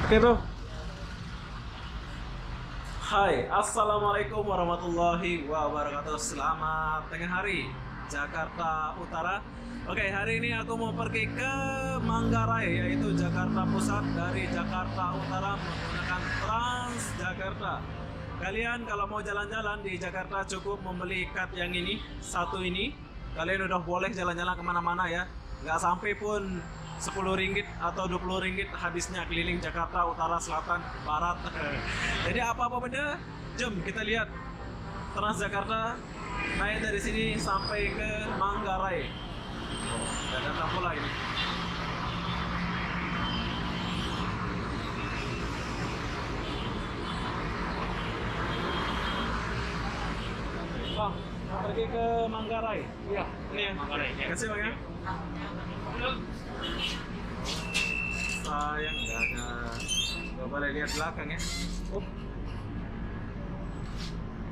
Oke bro. Hai, assalamualaikum warahmatullahi wabarakatuh. Selamat tengah hari, Jakarta Utara. Oke, hari ini aku mau pergi ke Manggarai, yaitu Jakarta Pusat. Dari Jakarta Utara menggunakan Transjakarta. Kalian kalau mau jalan-jalan di Jakarta cukup membeli card yang ini, satu ini. Kalian udah boleh jalan-jalan kemana-mana ya. Nggak sampai pun 10 ringgit atau 20 ringgit habisnya keliling Jakarta Utara, Selatan, Barat. Jadi apa-apa benda, jom kita lihat Transjakarta naik dari sini sampai ke Manggarai. Udah datang pula ini. Bang, pergi ke Manggarai. Iya, ini ya. Manggarai. Ya. Kasih bang ya. Sayang nggak boleh lihat belakang ya.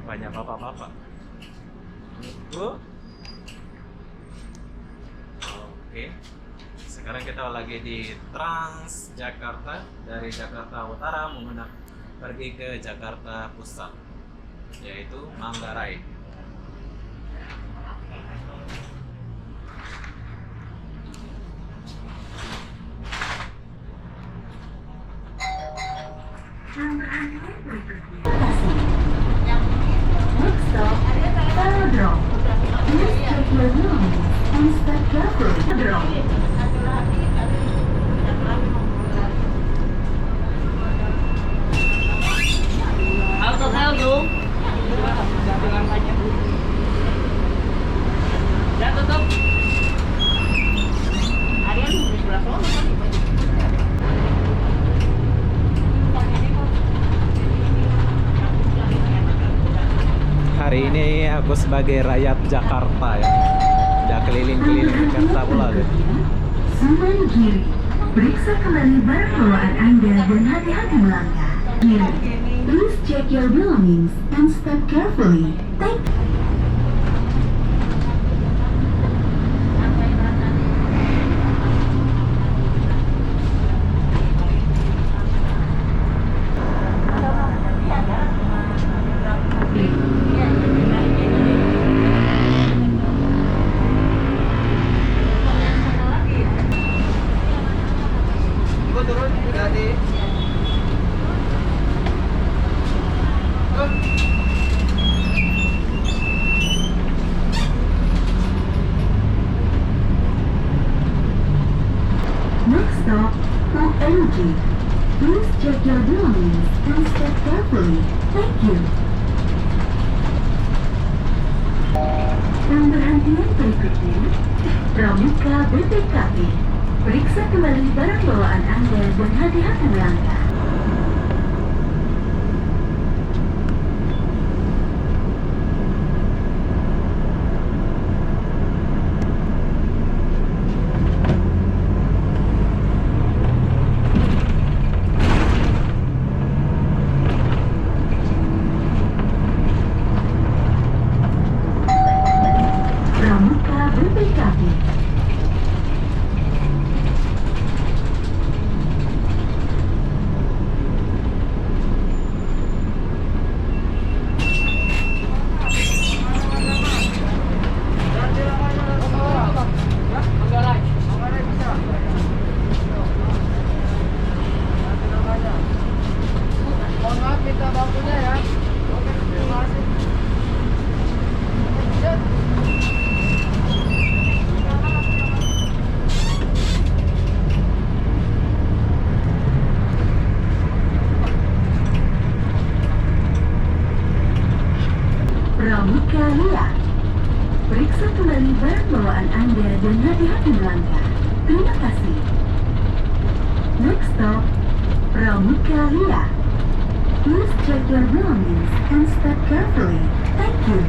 Banyak bapak-bapak. Oke. Sekarang kita lagi di Transjakarta. Dari Jakarta Utara menggunakan pergi ke Jakarta Pusat, yaitu Manggarai. Next stop, Velodrome. Please check your belongings and step carefully. Velodrome. Auto saldo. Ya tutup. Arian di sebelah sana. Hari ini aku sebagai rakyat Jakarta ya. Udah keliling-keliling Jakarta pula deh. Sambal kiri. Periksa kembali barang bawaan Anda dan hati-hati melangkah. Kiri. Please check your belongings and step carefully. Thank you. Next stop, OMG. Please check your belongings and step carefully. Thank you. Pemberhentian berikutnya, Pramuka BPKP. Periksa kembali barang bawaan Anda dan hati-hati melangkah. Pramuka BPKP. Mohon maaf minta waktunya ya. Oke, terima kasih. Pramuka Lia. Periksa kembali barang bawaan Anda dan hati-hati melangkah. Terima kasih. Next stop, Pramuka Lia. Please check your belongings and step carefully. Thank you.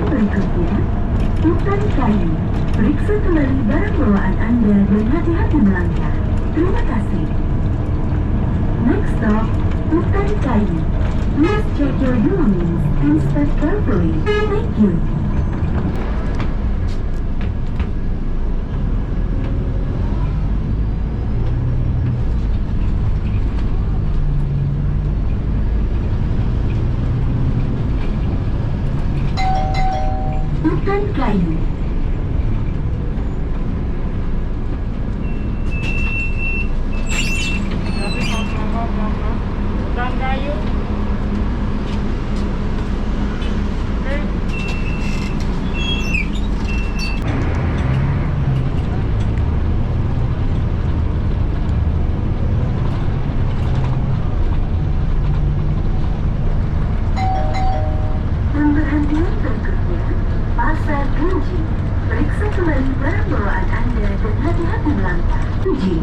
Berikutnya, Sultan Kayu. Periksa kembali barang bawaan Anda dan hati-hati melangkah. Terima kasih. Next stop, Hutan Kayu. Please check your belongings and step carefully. Thank you. Hutan Kayu. Tapi pelan-pelan. Hutan kayu. Oke. Pemberhentian berikutnya, Pasar Genji. Periksa kembali barang bawaan Anda dan hati-hati melangkah. Genji.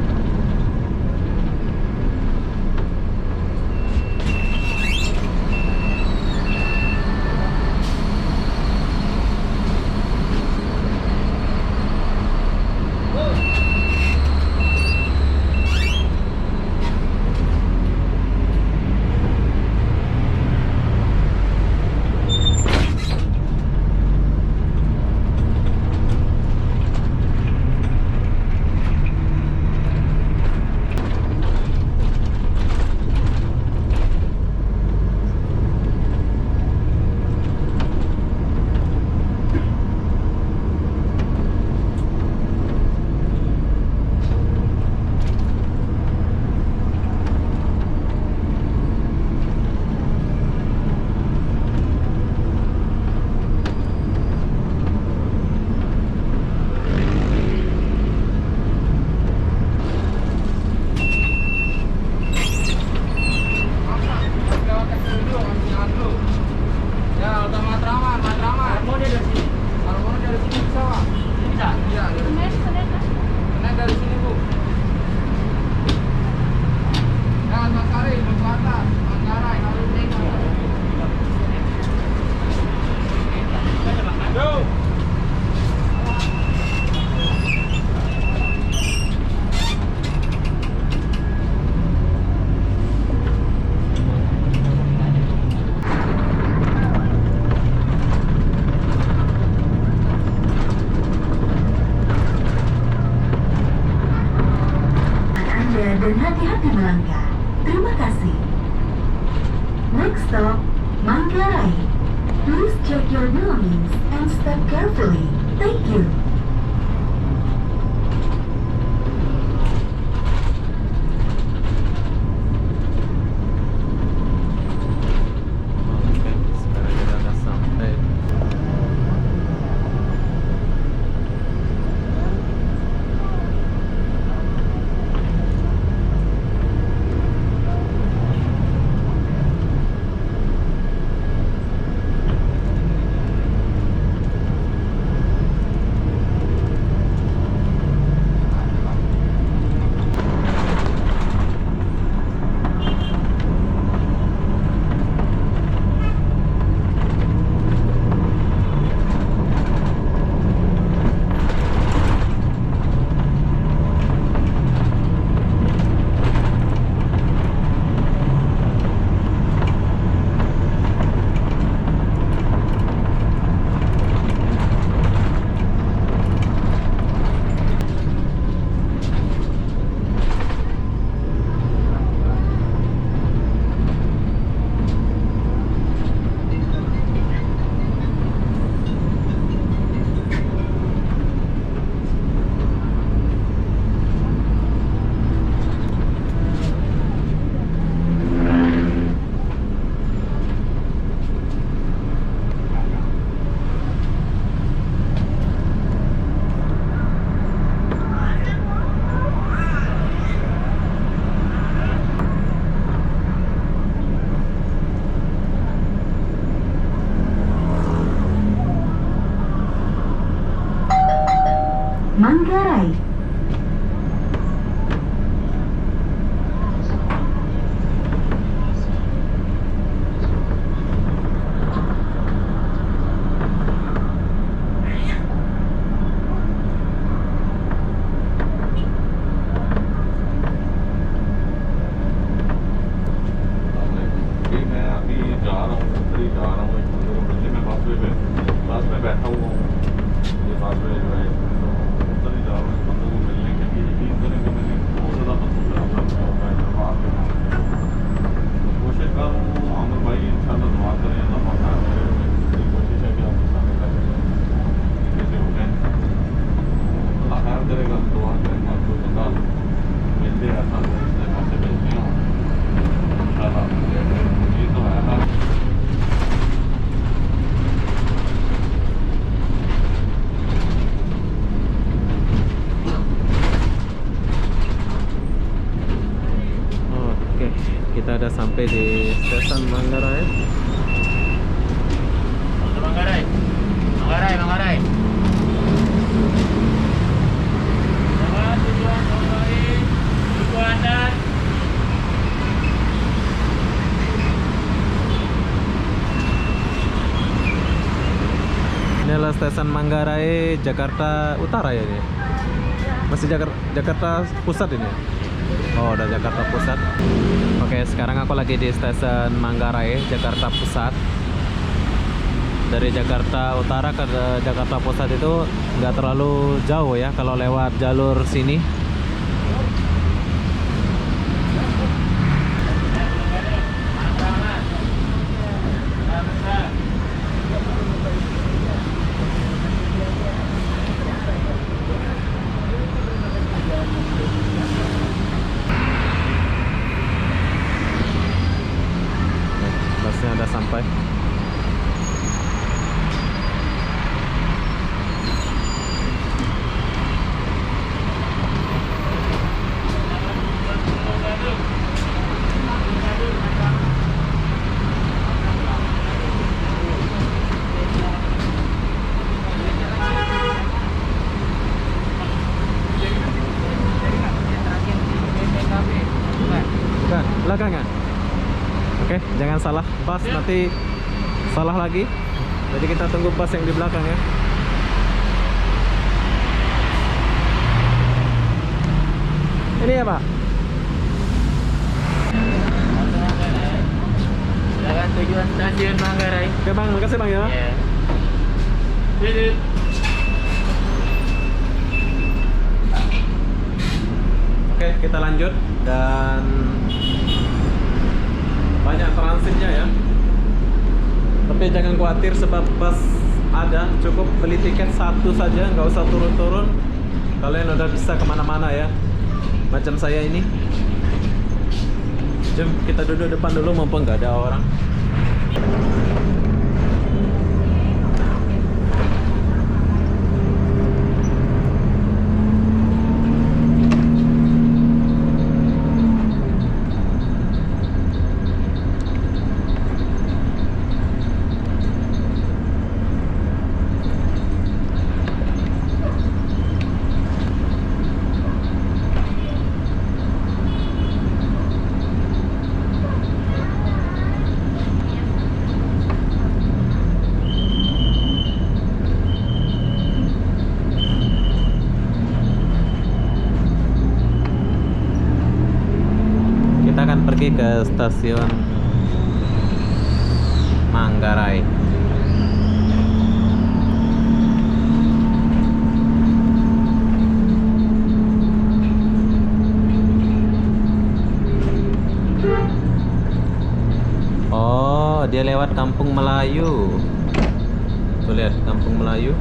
Lewat kecil dulu, masih jalan dulu. Ya, udah Matraman. Harmoni dari sini. Harmoni dari sini bisa, Pak? Bisa. Iya, dari sini. Naik dari sini, Bu. Ya, Antasari, Duku Atas, Manggarai, harus Yo. Anda dan hati-hati melangkah. Terima kasih. Next stop, Manggarai. Please check your belongings and step carefully. Thank you. Oke, sekarang kita udah sampai. Manggarai. udah sampai di stasiun Manggarai. Manggarai. Manggarai, Manggarai. Selamat tujuan Manggarai. Tujuan dan Ini adalah stasiun Manggarai, Jakarta Utara ya ini. Masih Jakarta Pusat ini. Oh, udah Jakarta Pusat. Oke, sekarang aku lagi di stasiun Manggarai, Jakarta Pusat. Dari Jakarta Utara ke Jakarta Pusat itu nggak terlalu jauh ya kalau lewat jalur sini. Busnya udah sampai. Bukan, belakangnya. Oke, jangan salah bus, nanti salah lagi. Jadi kita tunggu bus yang di belakang ya. Ini ya Pak? silakan tujuan stasiun Manggarai. Oke Bang, makasih Bang ya. Iya. Oke, kita lanjut dan banyak transitnya ya. Tapi jangan khawatir sebab bus ada, cukup beli tiket satu saja, nggak usah turun-turun. Kalian udah bisa kemana-mana ya. Macam saya ini. Jom kita duduk depan dulu mumpung nggak ada orang. Kita akan pergi ke stasiun Manggarai. Oh, dia lewat Kampung Melayu. Tuh lihat Kampung Melayu.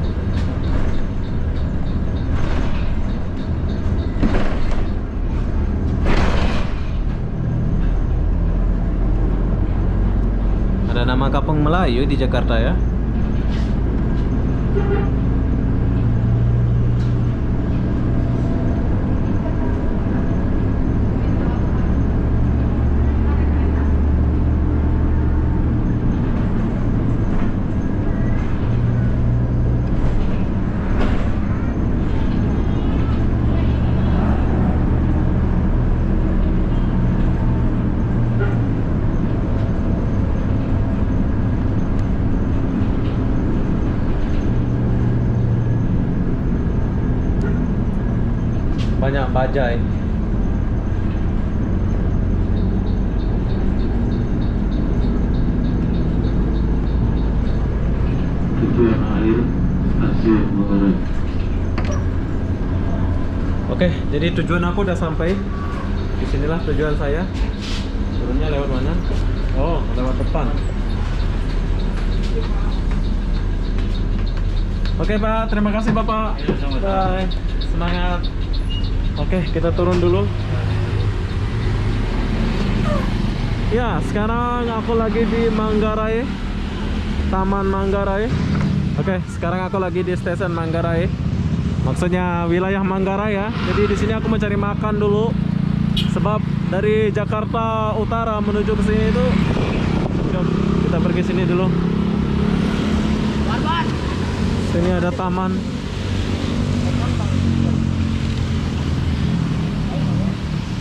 Ada nama Kampung Melayu di Jakarta ya. Banyak bajai. Tujuan akhir stasiun Manggarai. Oke, jadi tujuan aku udah sampai. Disinilah tujuan saya. Turunnya lewat mana? Oh, lewat depan. Oke Pak, terima kasih Bapak. Ya, sama-sama. Bye. Semangat. Oke, kita turun dulu. Ya, sekarang aku lagi di Manggarai, Taman Manggarai. Oke, sekarang aku lagi di stasiun Manggarai. Maksudnya wilayah Manggarai ya. Jadi di sini aku mencari makan dulu, sebab dari Jakarta Utara menuju ke sini itu. Yuk, kita pergi sini dulu. Sini ada taman.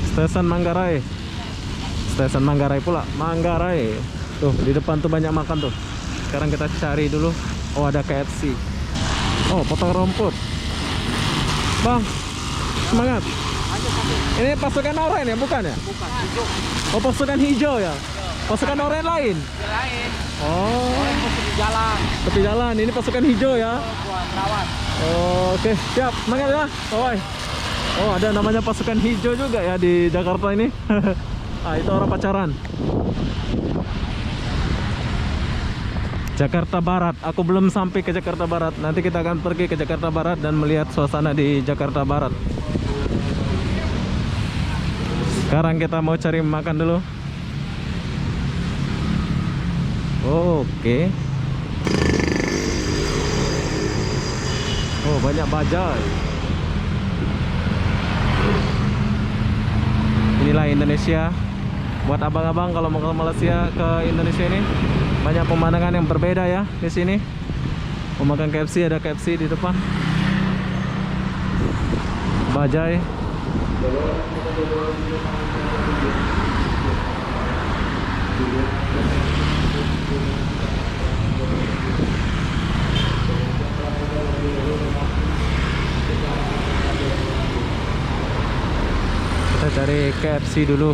Stesen Manggarai. Stesen Manggarai pula. Manggarai. Tuh, di depan tuh banyak makan tuh. Sekarang kita cari dulu. Oh, ada KFC. Oh, potong rumput. Bang, semangat. Ini pasukan oranye ya, bukan ya? Bukan, hijau. Oh, pasukan hijau ya? Pasukan oranye lain? Lain. Oh, Di jalan. tepi jalan. Ini pasukan hijau ya? Buat perawat. Oh, oke, siap. Semangat ya. Oh, ada namanya pasukan hijau juga ya di Jakarta ini. Ah, itu orang pacaran. Jakarta Barat. Aku belum sampai ke Jakarta Barat. Nanti kita akan pergi ke Jakarta Barat dan melihat suasana di Jakarta Barat. Sekarang kita mau cari makan dulu. Oh, oke. Oh, banyak bajai. Inilah Indonesia. Buat abang-abang kalau mau ke Malaysia, ke Indonesia ini banyak pemandangan yang berbeda ya di sini. Mau makan KFC, ada KFC di depan. Bajai. Kita cari KFC dulu.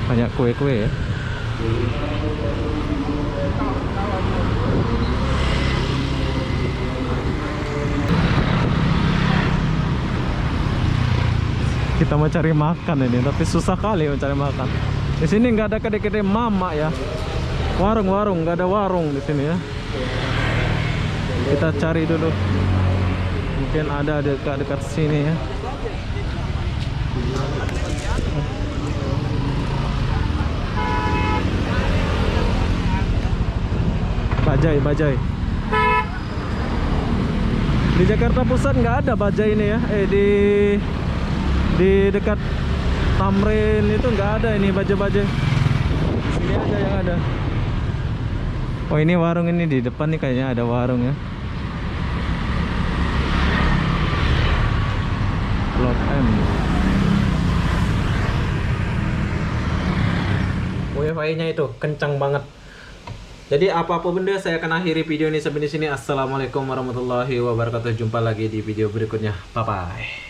Banyak kue-kue ya. Kita mau cari makan ini, tapi susah kali mencari makan. Di sini nggak ada kedai-kedai mama ya. Warung-warung, nggak ada warung di sini ya. Kita cari dulu. Mungkin ada dekat-dekat sini ya. Bajai. Di Jakarta Pusat nggak ada bajai ini ya. Di dekat Tamrin itu nggak ada ini bajai-bajai. Sini aja yang ada. Oh, ini warung ini di depan nih kayaknya ada warung ya. Blok M. Wifi-nya itu kencang banget. Jadi apa-apa benda saya akan akhiri video ini sampai di sini. Assalamualaikum warahmatullahi wabarakatuh. Jumpa lagi di video berikutnya. Bye bye.